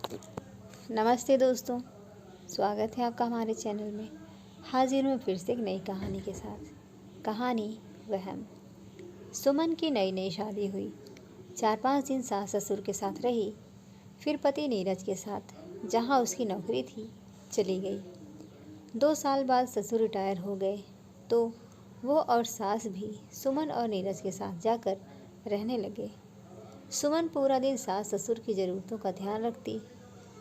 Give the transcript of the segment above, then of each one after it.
नमस्ते दोस्तों, स्वागत है आपका हमारे चैनल में। हाजिर हूँ फिर से एक नई कहानी के साथ। कहानी वहम। सुमन की नई नई शादी हुई। 4-5 दिन सास ससुर के साथ रही, फिर पति नीरज के साथ जहाँ उसकी नौकरी थी चली गई। 2 साल बाद ससुर रिटायर हो गए तो वो और सास भी सुमन और नीरज के साथ जाकर रहने लगे। सुमन पूरा दिन सास ससुर की ज़रूरतों का ध्यान रखती,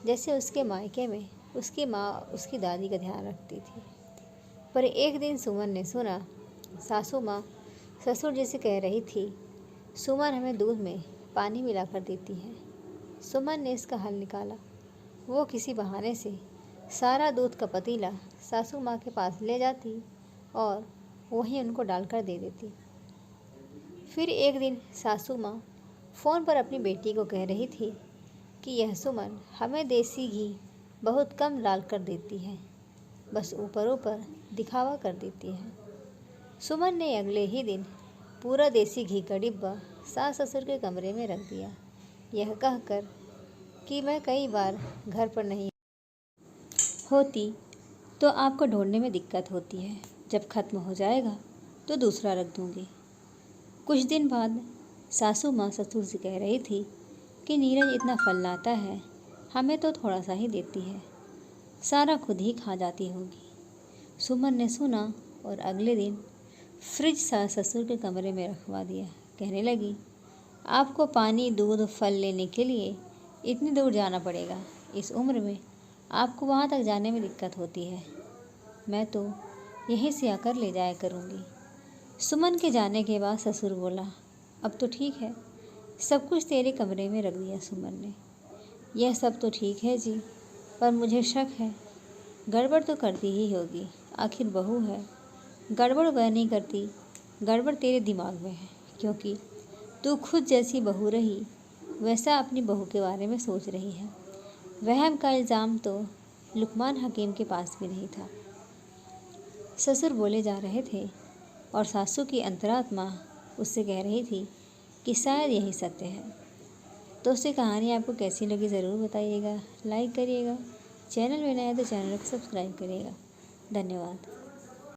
जैसे उसके मायके में उसकी माँ उसकी दादी का ध्यान रखती थी। पर एक दिन सुमन ने सुना सासू माँ ससुर जी से कह रही थी, सुमन हमें दूध में पानी मिलाकर देती है। सुमन ने इसका हल निकाला। वो किसी बहाने से सारा दूध का पतीला सासू माँ के पास ले जाती और वहीं उनको डालकर दे देती। फिर एक दिन सासू माँ फ़ोन पर अपनी बेटी को कह रही थी कि यह सुमन हमें देसी घी बहुत कम डाल कर देती है, बस ऊपर ऊपर दिखावा कर देती है। सुमन ने अगले ही दिन पूरा देसी घी का डिब्बा सास ससुर के कमरे में रख दिया, यह कहकर कि मैं कई बार घर पर नहीं होती तो आपको ढूंढने में दिक्कत होती है, जब ख़त्म हो जाएगा तो दूसरा रख दूँगी। कुछ दिन बाद सासू माँ ससुर से कह रही थी कि नीरज इतना फल लाता है, हमें तो थोड़ा सा ही देती है, सारा खुद ही खा जाती होगी। सुमन ने सुना और अगले दिन फ्रिज सास ससुर के कमरे में रखवा दिया। कहने लगी, आपको पानी दूध फल लेने के लिए इतनी दूर जाना पड़ेगा। इस उम्र में आपको वहाँ तक जाने में दिक्कत होती है, मैं तो यहीं से आकर ले जाया करूँगी। सुमन के जाने के बाद ससुर बोला, अब तो ठीक है, सब कुछ तेरे कमरे में रख दिया। सुमन ने, यह सब तो ठीक है जी, पर मुझे शक है, गड़बड़ तो करती ही होगी, आखिर बहू है। गड़बड़ वह नहीं करती, गड़बड़ तेरे दिमाग में है, क्योंकि तू खुद जैसी बहू रही वैसा अपनी बहू के बारे में सोच रही है। वहम का इल्ज़ाम तो लुकमान हकीम के पास भी नहीं था। ससुर बोले जा रहे थे और सासू की अंतरात्मा उससे कह रही थी कि शायद यही सत्य है। दोस्तों, कहानी आपको कैसी लगी ज़रूर बताइएगा, लाइक करिएगा, चैनल में नया है तो चैनल को सब्सक्राइब करिएगा। धन्यवाद।